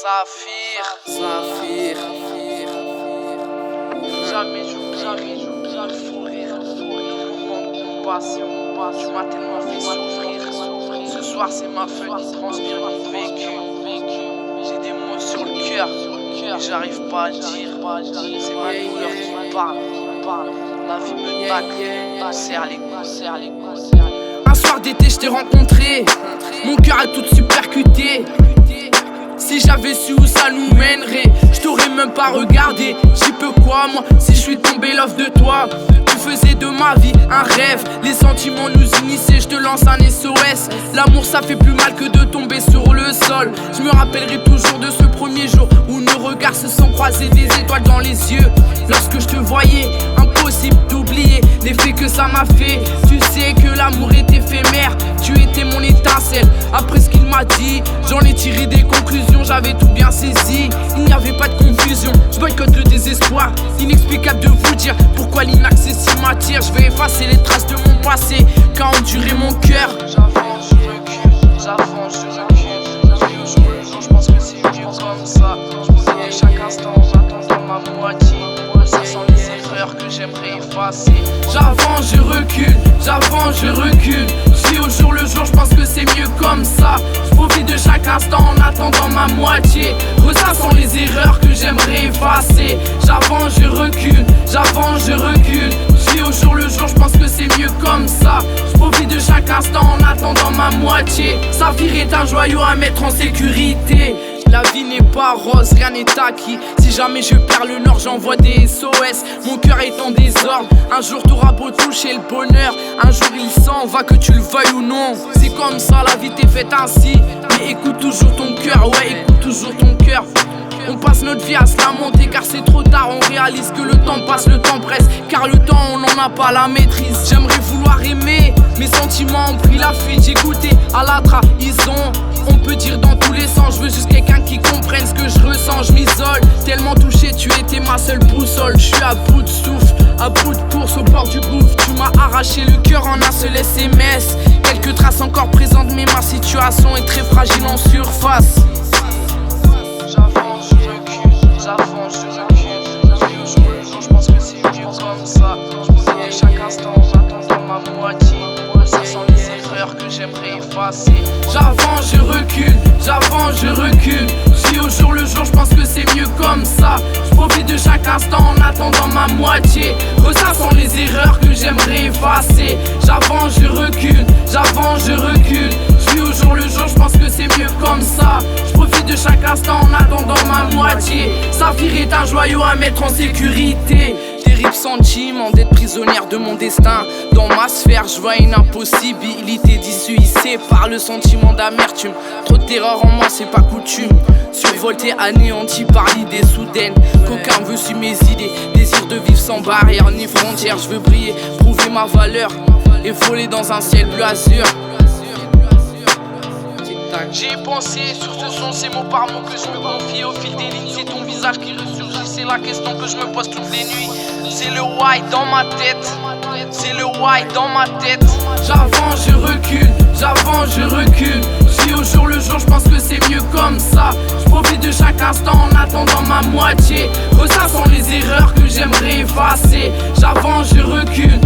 Saphir. Jamais j'oublierai le fou rire, le moment de passion. Tu m'as tellement fait souffrir. Ce soir c'est ma feuille qui transpire mon vécu. J'ai des mots sur le cœur, mais j'arrive pas à dire. C'est ma douleur qui me parle. La vie me tacle, serre les coups. Un soir d'été je t'ai rencontré, mon cœur a tout supercuté. Si j'avais su où ça nous mènerait, je t'aurais même pas regardé. J'y peux quoi moi, si je suis tombé l'offre de toi. Tu faisais de ma vie un rêve, les sentiments nous unissaient, je te lance un SOS. L'amour ça fait plus mal que de tomber sur le sol. Je me rappellerai toujours de ce premier jour où nos regards se sont croisés, des étoiles dans les yeux. Lorsque je te voyais, impossible d'oublier l'effet que ça m'a fait. Tu sais que l'amour est éphémère, tu étais mon étincelle. Après ce qu'il m'a dit, j'en ai tiré des conclusions, j'avais tout bien saisi. Il n'y avait pas de confusion, je boycotte le désespoir. Inexplicable de vous dire pourquoi l'inaccessible m'attire. Je vais effacer les traces de mon passé, qu'a enduré mon cœur. J'avance, je recule. Au jour le jour, je pense que c'est mieux comme ça. Je me dis chaque instant en attendant ma moitié. Ça sent les erreurs que j'aimerais effacer. J'avance, je recule. Je vis au jour le jour, je pense que c'est mieux comme ça. Je profite de chaque instant en attendant ma moitié. Ressassant les erreurs que j'aimerais effacer. J'avance, je recule. Je vis au jour le jour, je pense que c'est mieux comme ça. Je profite de chaque instant en attendant ma moitié. Saphir est un joyau à mettre en sécurité. La vie n'est pas rose, rien n'est acquis. Si jamais je perds le nord, j'envoie des SOS. Mon cœur est en désordre. Un jour t'auras beau toucher le bonheur, un jour il s'en va, que tu le veuilles ou non. C'est comme ça, la vie t'est faite ainsi. Mais écoute toujours ton cœur, ouais, écoute toujours ton cœur. On passe notre vie à se lamenter car c'est trop tard. On réalise que le temps passe, le temps presse. Car le temps on n'en a pas la maîtrise. J'aimerais vouloir aimer, mes sentiments ont pris la fuite. J'ai goûté à la trahison, on peut dire dans tous les sens. Je veux juste quelqu'un qui comprenne ce que je ressens. Je m'isole, tellement touché, tu étais ma seule boussole. Je suis à bout de souffle, à bout de course au bord du gouffre. Tu m'as arraché le cœur en un seul SMS. Quelques traces encore présentes mais ma situation est très fragile en surface. J'avance, je recule. Au jour le jour, je pense que c'est mieux comme ça. Je me dis chaque instant en attendant ma moitié. Ça sent les erreurs que j'aimerais effacer. J'avance, je recule. Je vis au jour le jour, je pense que c'est mieux comme ça. Je profite de chaque instant en attendant ma moitié. Ressassant les erreurs que j'aimerais effacer. J'avance, je recule. Je vis au jour le jour, je pense que c'est mieux comme ça. Je profite de chaque instant en attendant ma moitié. Saphir est un joyau à mettre en sécurité. Terrible sentiment d'être prisonnière de mon destin. Dans ma sphère, je vois une impossibilité d'issue hissée par le sentiment d'amertume. Trop de terreur en moi, c'est pas coutume. Survolté, anéanti par l'idée soudaine qu'aucun veut suivre mes idées. Désir de vivre sans barrière ni frontières. Je veux briller, prouver ma valeur et voler dans un ciel bleu azur. J'ai pensé sur ce son, ces mots par mots que je me confie au fil des lignes. C'est ton visage qui ressurgit, c'est la question que je me pose toutes les nuits. C'est le why dans ma tête, J'avance, je recule. Je vis au jour le jour, je pense que c'est mieux comme ça. Je profite de chaque instant en attendant ma moitié. Ressassant les erreurs que j'aimerais effacer. J'avance, je recule.